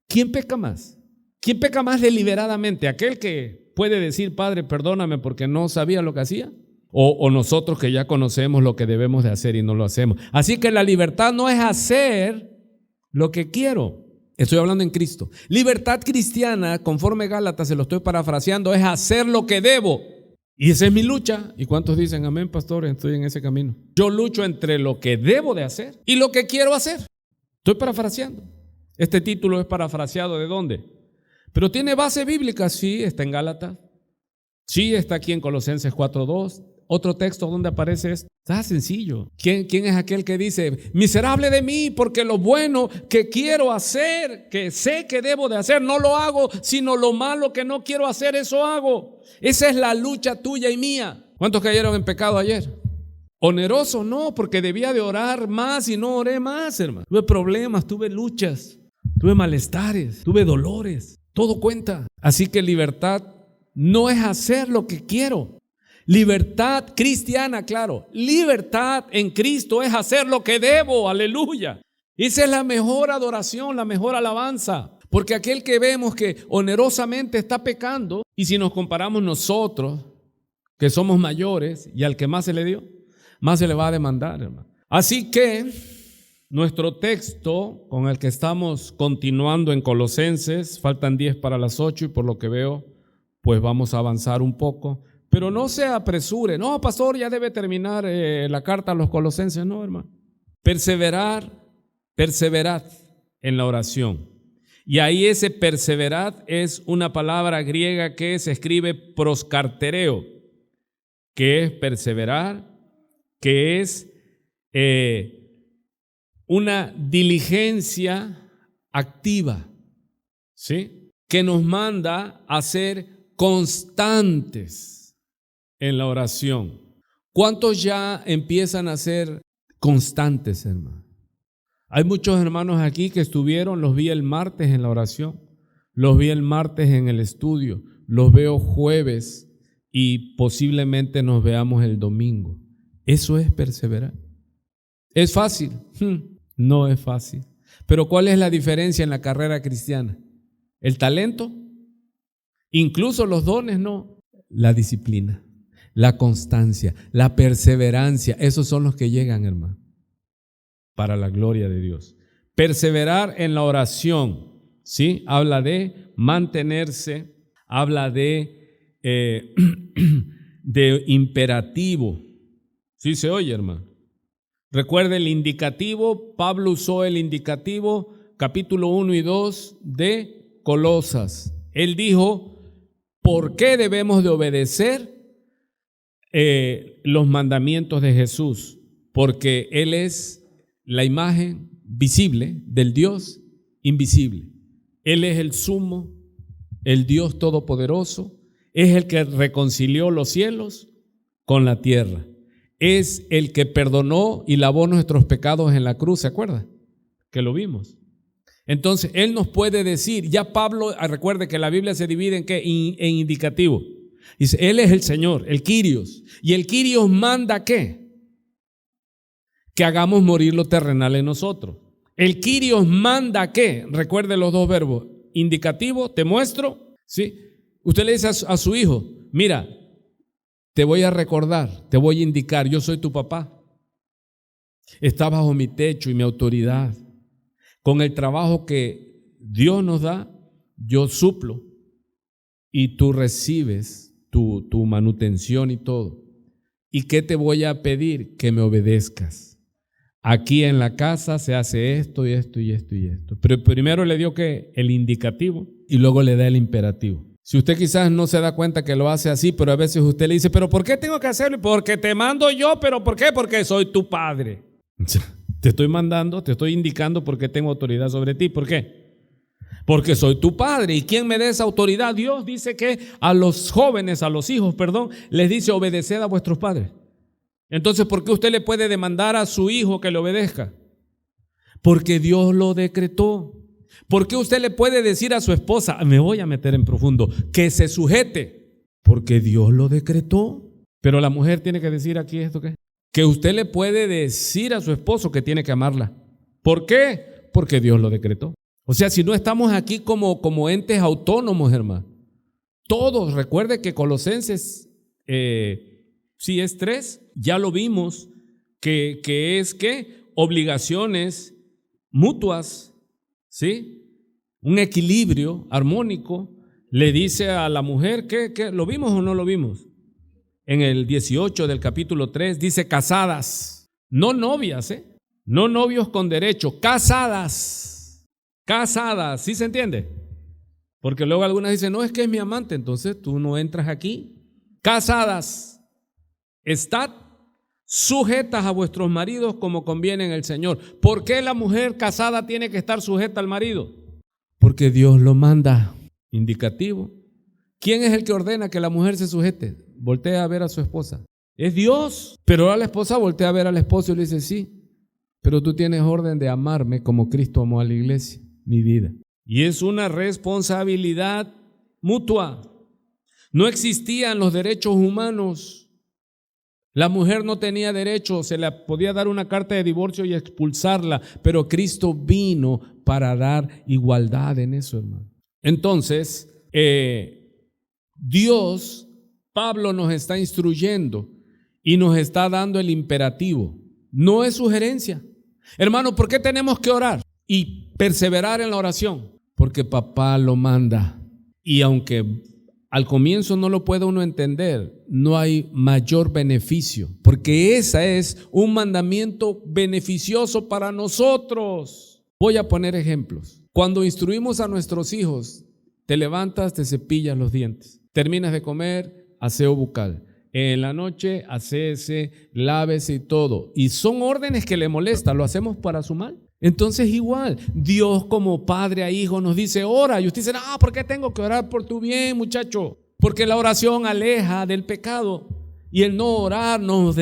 ¿Quién peca más? ¿Quién peca más deliberadamente? ¿Aquel que puede decir, Padre, perdóname porque no sabía lo que hacía? O nosotros que ya conocemos lo que debemos de hacer y no lo hacemos. Así que la libertad no es hacer lo que quiero. Estoy hablando en Cristo. Libertad cristiana, conforme Gálatas, se lo estoy parafraseando, es hacer lo que debo. Y esa es mi lucha. ¿Y cuántos dicen, amén, pastor? Estoy en ese camino. Yo lucho entre lo que debo de hacer y lo que quiero hacer. Estoy parafraseando. Este título es parafraseado ¿de dónde? Pero tiene base bíblica. Sí, está en Gálatas. Sí, está aquí en Colosenses 4:2. Otro texto donde aparece esto. Está sencillo. ¿Quién es aquel que dice, miserable de mí, porque lo bueno que quiero hacer, que sé que debo de hacer, no lo hago, sino lo malo que no quiero hacer, eso hago? Esa es la lucha tuya y mía. ¿Cuántos cayeron en pecado ayer? Oneroso no, porque debía de orar más y no oré más, hermano. Tuve problemas, tuve luchas, tuve malestares, tuve dolores. Todo cuenta. Así que libertad no es hacer lo que quiero. Libertad cristiana, claro, libertad en Cristo es hacer lo que debo, aleluya. Esa es la mejor adoración, la mejor alabanza, porque aquel que vemos que onerosamente está pecando, y si nos comparamos nosotros, que somos mayores, y al que más se le dio, más se le va a demandar, hermano. Así que nuestro texto con el que estamos continuando en Colosenses, faltan 10 para las 8 y por lo que veo, pues vamos a avanzar un poco. Pero no se apresure. No, pastor, ya debe terminar la carta a los Colosenses. No, hermano. Perseverad en la oración. Y ahí ese perseverad es una palabra griega que se escribe proscartereo, que es perseverar, que es una diligencia activa, ¿sí? Que nos manda a ser constantes en la oración. ¿Cuántos ya empiezan a ser constantes, hermano? Hay muchos hermanos aquí que estuvieron, los vi el martes en la oración, los vi el martes en el estudio, los veo jueves y posiblemente nos veamos el domingo. Eso es perseverar. ¿Es fácil? No es fácil. Pero ¿cuál es la diferencia en la carrera cristiana? ¿El talento? Incluso los dones, no. La disciplina, la constancia, la perseverancia, esos son los que llegan, hermano, para la gloria de Dios. Perseverar en la oración, ¿sí? Habla de mantenerse, habla de imperativo. ¿Sí se oye, hermano? Recuerde el indicativo, Pablo usó el indicativo, capítulo 1 y 2 de Colosas. Él dijo, ¿por qué debemos de obedecer los mandamientos de Jesús? Porque Él es la imagen visible del Dios invisible. Él es el sumo, el Dios todopoderoso, es el que reconcilió los cielos con la tierra. Es el que perdonó y lavó nuestros pecados en la cruz, ¿se acuerda? Que lo vimos. Entonces, Él nos puede decir, ya Pablo, recuerde que la Biblia se divide en ¿qué? En indicativo. Dice, Él es el Señor, el Kyrios. ¿Y el Kyrios manda qué? Que hagamos morir lo terrenal en nosotros. El Kyrios manda qué? Recuerde los dos verbos, indicativo, te muestro, ¿sí? Usted le dice a su hijo, mira, te voy a recordar, te voy a indicar, yo soy tu papá. Estás bajo mi techo y mi autoridad. Con el trabajo que Dios nos da, yo suplo y tú recibes tu manutención y todo. ¿Y qué te voy a pedir? Que me obedezcas. Aquí en la casa se hace esto y esto y esto y esto. Pero primero le dio que el indicativo y luego le da el imperativo. Si usted quizás no se da cuenta que lo hace así, pero a veces usted le dice, ¿pero por qué tengo que hacerlo? Porque te mando yo, ¿pero por qué? Porque soy tu padre. Te estoy mandando, te estoy indicando porque tengo autoridad sobre ti. ¿Por qué? Porque soy tu padre. ¿Y quién me da esa autoridad? Dios dice que a los jóvenes, a los hijos, les dice obedeced a vuestros padres. Entonces, ¿por qué usted le puede demandar a su hijo que le obedezca? Porque Dios lo decretó. ¿Por qué usted le puede decir a su esposa, me voy a meter en profundo, que se sujete? Porque Dios lo decretó. Pero la mujer tiene que decir aquí esto, ¿qué? Que usted le puede decir a su esposo que tiene que amarla. ¿Por qué? Porque Dios lo decretó. O sea, si no estamos aquí como entes autónomos, hermano. Todos, recuerde que Colosenses, sí es 3, ya lo vimos, que es ¿qué? Obligaciones mutuas, ¿sí? Un equilibrio armónico. Le dice a la mujer, ¿qué? ¿Lo vimos o no lo vimos? En el 18 del capítulo 3 dice casadas, no novias, no novios con derecho, casadas, ¿sí se entiende? Porque luego algunas dicen, no, es que es mi amante, entonces tú no entras aquí. Casadas, estad sujetas a vuestros maridos como conviene en el Señor. ¿Por qué la mujer casada tiene que estar sujeta al marido? Porque Dios lo manda. Indicativo. ¿Quién es el que ordena que la mujer se sujete? Voltea a ver a su esposa. Es Dios. Pero ahora la esposa voltea a ver al esposo y le dice, sí, pero tú tienes orden de amarme como Cristo amó a la iglesia, mi vida. Y es una responsabilidad mutua. No existían los derechos humanos. La mujer no tenía derecho, se le podía dar una carta de divorcio y expulsarla, pero Cristo vino para dar igualdad en eso, hermano. Entonces, Dios, Pablo nos está instruyendo y nos está dando el imperativo. No es sugerencia. Hermano, ¿por qué tenemos que orar y perseverar en la oración? Porque papá lo manda. Y aunque al comienzo no lo puede uno entender, no hay mayor beneficio, porque ese es un mandamiento beneficioso para nosotros. Voy a poner ejemplos. Cuando instruimos a nuestros hijos, te levantas, te cepillas los dientes, terminas de comer, aseo bucal, en la noche, hacese, lávese y todo. Y son órdenes que le molestan, lo hacemos para su mal. Entonces igual, Dios como padre a hijo nos dice, ora. Y usted dice, no, ¿por qué tengo que orar por tu bien, muchacho? Porque la oración aleja del pecado y el no orar nos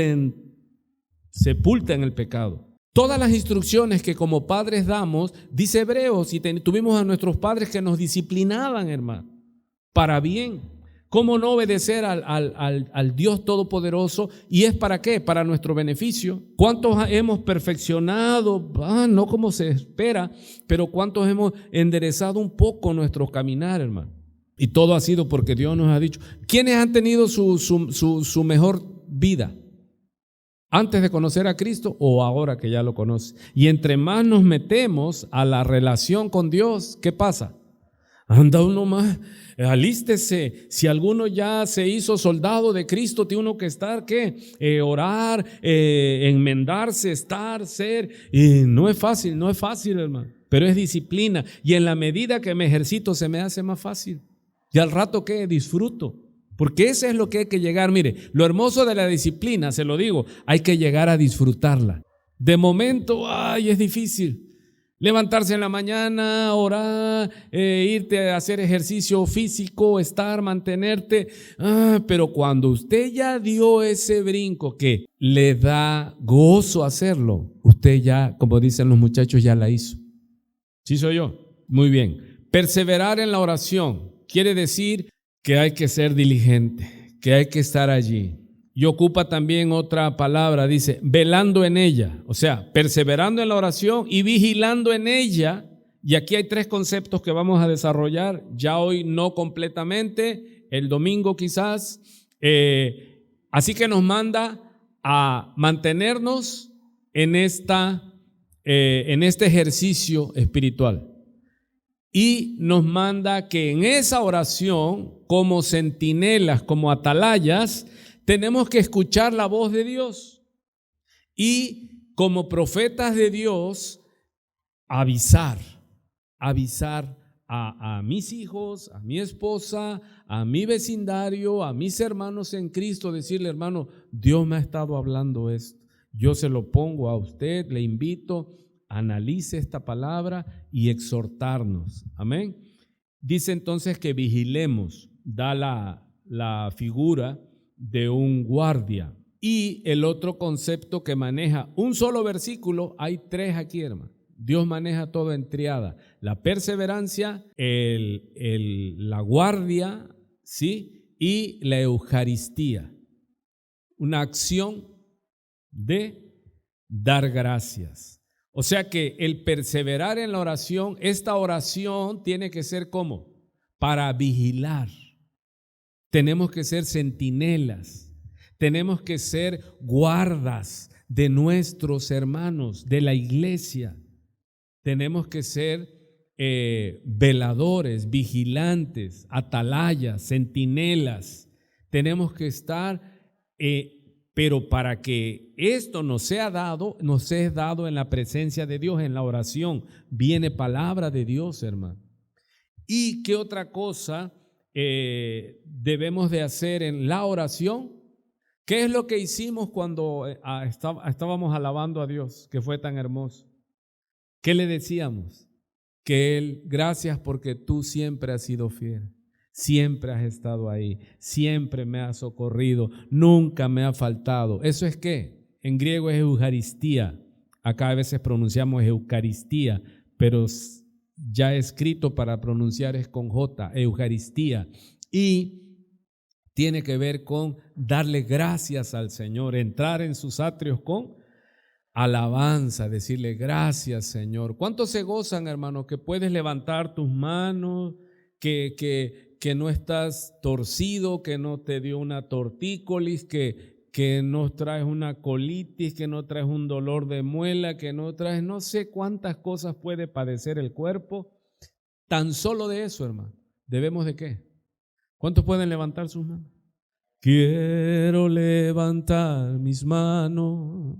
sepulta en el pecado. Todas las instrucciones que como padres damos, dice Hebreos, y tuvimos a nuestros padres que nos disciplinaban, hermano, para bien. ¿Cómo no obedecer al Dios Todopoderoso? ¿Y es para qué? Para nuestro beneficio. ¿Cuántos hemos perfeccionado? No como se espera, pero ¿cuántos hemos enderezado un poco nuestro caminar, hermano? Y todo ha sido porque Dios nos ha dicho. ¿Quiénes han tenido su mejor vida? ¿Antes de conocer a Cristo o ahora que ya lo conoce? Y entre más nos metemos a la relación con Dios, ¿qué pasa? Anda uno más, alístese. Si alguno ya se hizo soldado de Cristo, tiene uno que estar, ¿qué? Orar, enmendarse, estar, ser. Y no es fácil, hermano, pero es disciplina. Y en la medida que me ejercito se me hace más fácil. Y al rato, ¿qué? Disfruto. Porque eso es lo que hay que llegar. Mire, lo hermoso de la disciplina, se lo digo, hay que llegar a disfrutarla. De momento, es difícil. Levantarse en la mañana, orar, irte a hacer ejercicio físico, mantenerte. Pero cuando usted ya dio ese brinco que le da gozo hacerlo, usted ya, como dicen los muchachos, ya la hizo. ¿Sí soy yo? Muy bien. Perseverar en la oración quiere decir que hay que ser diligente, que hay que estar allí. Y ocupa también otra palabra, dice, velando en ella, o sea, perseverando en la oración y vigilando en ella. Y aquí hay 3 conceptos que vamos a desarrollar, ya hoy no completamente, el domingo quizás. Así que nos manda a mantenernos en este ejercicio espiritual. Y nos manda que en esa oración, como centinelas, como atalayas, tenemos que escuchar la voz de Dios. Y como profetas de Dios, avisar a mis hijos, a mi esposa, a mi vecindario, a mis hermanos en Cristo, decirle, hermano, Dios me ha estado hablando esto. Yo se lo pongo a usted, le invito, analice esta palabra y exhortarnos. Amén. Dice entonces que vigilemos, da la figura de un guardia. Y el otro concepto que maneja un solo versículo, hay 3 aquí, hermano. Dios maneja todo en triada: la perseverancia, la guardia, ¿sí? Y la Eucaristía, una acción de dar gracias. O sea que el perseverar en la oración, esta oración tiene que ser ¿cómo? Para vigilar. Tenemos que ser centinelas, tenemos que ser guardas de nuestros hermanos, de la iglesia. Tenemos que ser veladores, vigilantes, atalayas, centinelas. Tenemos que estar, pero para que esto nos es dado en la presencia de Dios, en la oración. Viene palabra de Dios, hermano. ¿Y qué otra cosa debemos de hacer en la oración? ¿Qué es lo que hicimos cuando estábamos alabando a Dios, que fue tan hermoso? ¿Qué le decíamos? Que Él, gracias porque tú siempre has sido fiel, siempre has estado ahí, siempre me has socorrido, nunca me ha faltado. ¿Eso es qué? En griego es Eucaristía. Acá a veces pronunciamos Eucaristía, pero ya escrito para pronunciar es con J, Eucaristía. Y tiene que ver con darle gracias al Señor, entrar en sus atrios con alabanza, decirle gracias, Señor. ¿Cuántos se gozan, hermano, que puedes levantar tus manos, que no estás torcido, que no te dio una tortícolis, que no traes una colitis, que no traes un dolor de muela, que no traes no sé cuántas cosas puede padecer el cuerpo? Tan solo de eso, hermano, ¿debemos de qué? ¿Cuántos pueden levantar sus manos? Quiero levantar mis manos,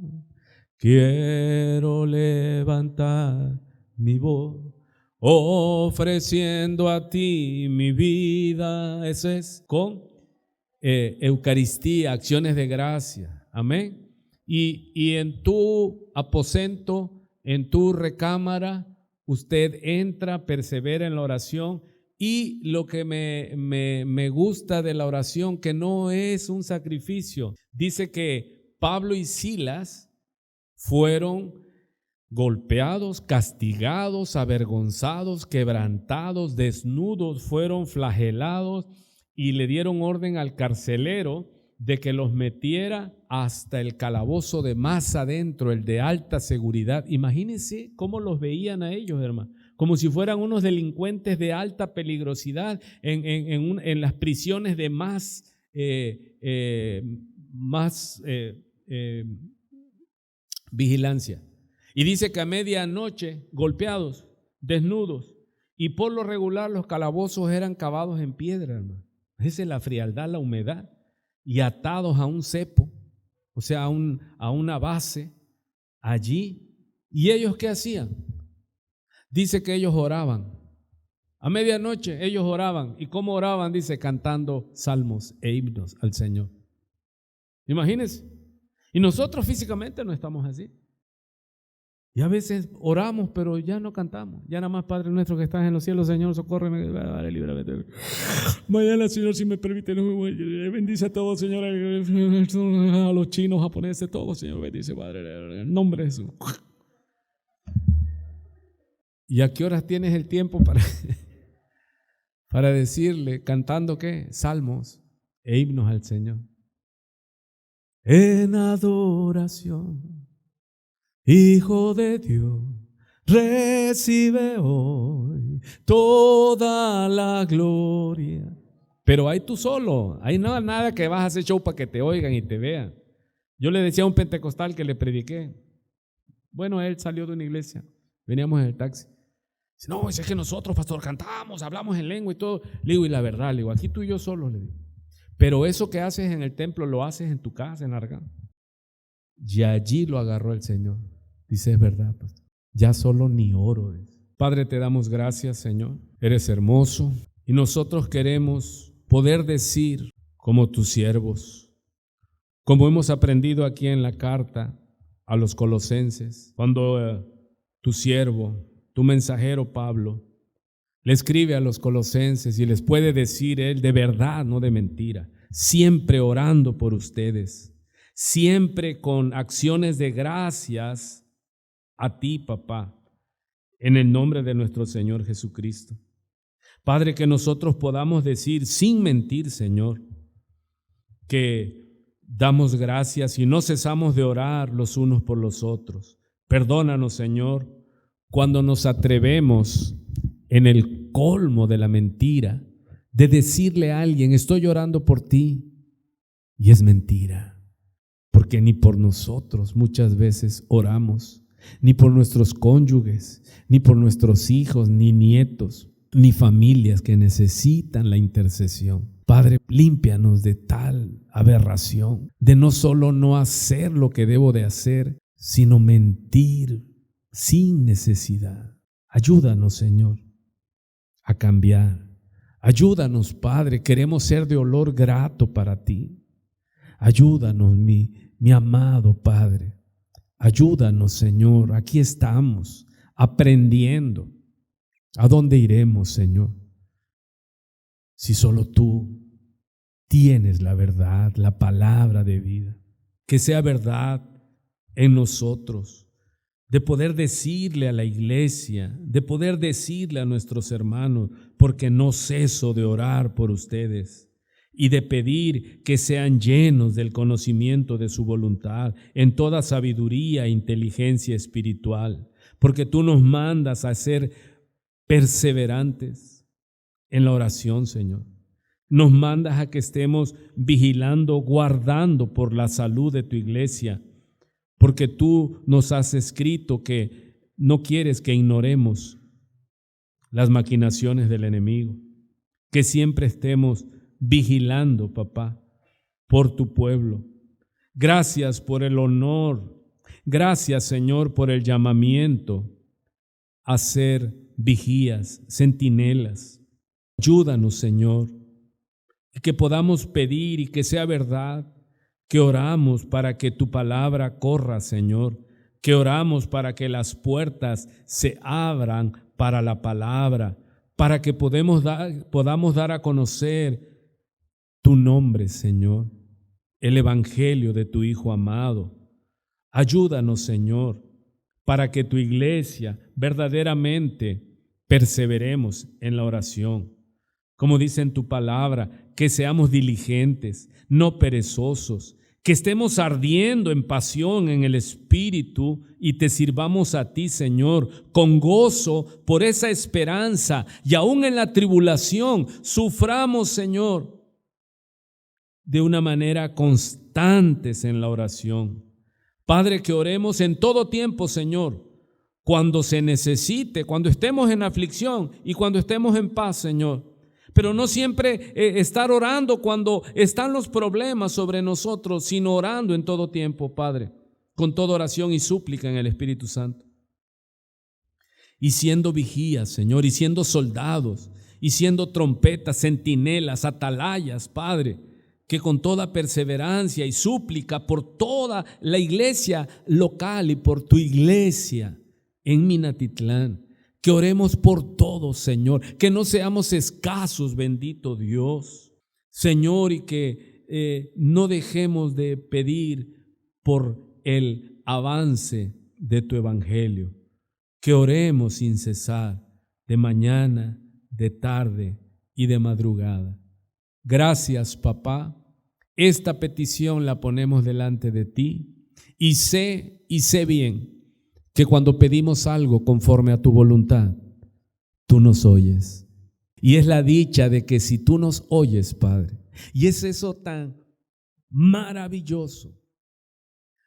quiero levantar mi voz, ofreciendo a ti mi vida. Eso es con Eucaristía, acciones de gracia. Amén. Y en tu aposento, en tu recámara, usted entra, persevera en la oración. Y lo que me gusta de la oración, que no es un sacrificio, dice que Pablo y Silas fueron golpeados, castigados, avergonzados, quebrantados, desnudos, fueron flagelados y le dieron orden al carcelero de que los metiera hasta el calabozo de más adentro, el de alta seguridad. Imagínense cómo los veían a ellos, hermano, como si fueran unos delincuentes de alta peligrosidad en las prisiones de más vigilancia. Y dice que a medianoche, golpeados, desnudos, y por lo regular los calabozos eran cavados en piedra, hermano. Esa es la frialdad, la humedad, y atados a un cepo, o sea, a una base allí. ¿Y ellos qué hacían? Dice que ellos oraban. A medianoche ellos oraban. ¿Y cómo oraban? Dice, cantando salmos e himnos al Señor. Imagínense. Y nosotros físicamente no estamos así. Y a veces oramos, pero ya no cantamos. Ya nada más, Padre nuestro que estás en los cielos, Señor, socórreme, líbrame. Mañana, Señor, si me permite, bendice a todos, Señor, a los chinos, japoneses, todos, Señor, bendice, Padre, en el nombre de Jesús. ¿Y a qué horas tienes el tiempo para decirle, cantando qué? Salmos e himnos al Señor. En adoración, Hijo de Dios, recibe hoy toda la gloria. Pero ahí tú solo, ahí no nada que vas a hacer show para que te oigan y te vean. Yo le decía a un pentecostal que le prediqué. Bueno, él salió de una iglesia, veníamos en el taxi. Dice, no, es que nosotros, pastor, cantamos, hablamos en lengua y todo. Le digo, y la verdad, le digo, aquí tú y yo solos, le digo. Pero eso que haces en el templo lo haces en tu casa, en Argán. Y allí lo agarró el Señor. Dice, es verdad, pastor. Ya solo ni oro. Padre, te damos gracias, Señor. Eres hermoso. Y nosotros queremos poder decir, como tus siervos, como hemos aprendido aquí en la carta a los colosenses, cuando tu siervo, tu mensajero Pablo, le escribe a los colosenses y les puede decir él de verdad, no de mentira, siempre orando por ustedes, siempre con acciones de gracias a ti, papá, en el nombre de nuestro Señor Jesucristo. Padre, que nosotros podamos decir sin mentir, Señor, que damos gracias y no cesamos de orar los unos por los otros. Perdónanos, Señor, cuando nos atrevemos en el colmo de la mentira de decirle a alguien, estoy orando por ti, y es mentira, porque ni por nosotros muchas veces oramos, ni por nuestros cónyuges, ni por nuestros hijos, ni nietos, ni familias que necesitan la intercesión. Padre, límpianos de tal aberración, de no solo no hacer lo que debo de hacer, sino mentir sin necesidad. Ayúdanos, Señor, a cambiar. Ayúdanos, Padre, queremos ser de olor grato para ti. Ayúdanos, mi amado Padre. Ayúdanos, Señor, aquí estamos aprendiendo. ¿A dónde iremos, Señor? Si solo tú tienes la verdad, la palabra de vida. Que sea verdad en nosotros, de poder decirle a la iglesia, de poder decirle a nuestros hermanos, porque no ceso de orar por ustedes y de pedir que sean llenos del conocimiento de su voluntad, en toda sabiduría e inteligencia espiritual, porque tú nos mandas a ser perseverantes en la oración, Señor. Nos mandas a que estemos vigilando, guardando por la salud de tu iglesia, porque tú nos has escrito que no quieres que ignoremos las maquinaciones del enemigo, que siempre estemos vigilando, papá, por tu pueblo. Gracias por el honor, gracias, Señor, por el llamamiento a ser vigías, centinelas. Ayúdanos, Señor, que podamos pedir y que sea verdad, que oramos para que tu palabra corra, Señor, que oramos para que las puertas se abran para la palabra, para que podamos dar a conocer tu nombre, Señor, el evangelio de tu Hijo amado. Ayúdanos, Señor, para que tu iglesia verdaderamente perseveremos en la oración. Como dice en tu palabra, que seamos diligentes, no perezosos, que estemos ardiendo en pasión en el Espíritu y te sirvamos a ti, Señor, con gozo por esa esperanza, y aún en la tribulación suframos, Señor, de una manera constantes en la oración. Padre, que oremos en todo tiempo, Señor, cuando se necesite, cuando estemos en aflicción y cuando estemos en paz, Señor. Pero no siempre estar orando cuando están los problemas sobre nosotros, sino orando en todo tiempo, Padre, con toda oración y súplica en el Espíritu Santo. Y siendo vigías, Señor, y siendo soldados, y siendo trompetas, centinelas, atalayas, Padre, que con toda perseverancia y súplica por toda la iglesia local y por tu iglesia en Minatitlán, que oremos por todos, Señor, que no seamos escasos, bendito Dios, Señor, y que no dejemos de pedir por el avance de tu evangelio, que oremos sin cesar, de mañana, de tarde y de madrugada. Gracias, papá. Esta petición la ponemos delante de ti y sé bien que cuando pedimos algo conforme a tu voluntad, tú nos oyes. Y es la dicha de que si tú nos oyes, Padre, y es eso tan maravilloso.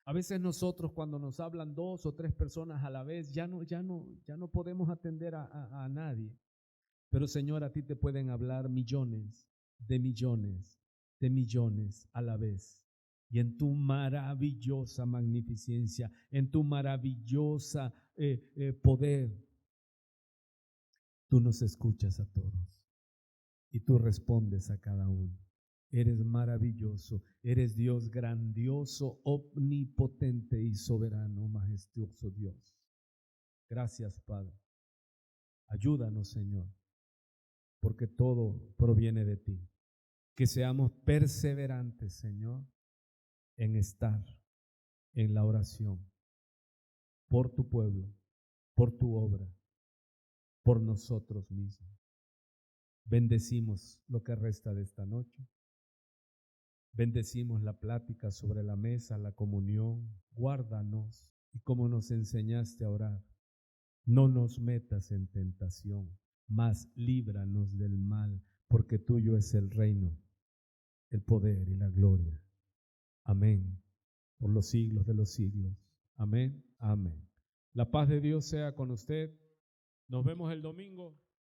A veces nosotros, cuando nos hablan 2 o 3 personas a la vez, ya no podemos atender a nadie. Pero, Señor, a ti te pueden hablar millones de millones de millones a la vez. Y en tu maravillosa magnificencia, en tu maravillosa poder, tú nos escuchas a todos y tú respondes a cada uno. Eres maravilloso, eres Dios grandioso, omnipotente y soberano, majestuoso Dios. Gracias, Padre. Ayúdanos, Señor, porque todo proviene de ti. Que seamos perseverantes, Señor, en estar en la oración por tu pueblo, por tu obra, por nosotros mismos. Bendecimos lo que resta de esta noche. Bendecimos la plática sobre la mesa, la comunión. Guárdanos y como nos enseñaste a orar, no nos metas en tentación, mas líbranos del mal, porque tuyo es el reino, el poder y la gloria. Amén. Por los siglos de los siglos. Amén. Amén. La paz de Dios sea con usted. Nos vemos el domingo.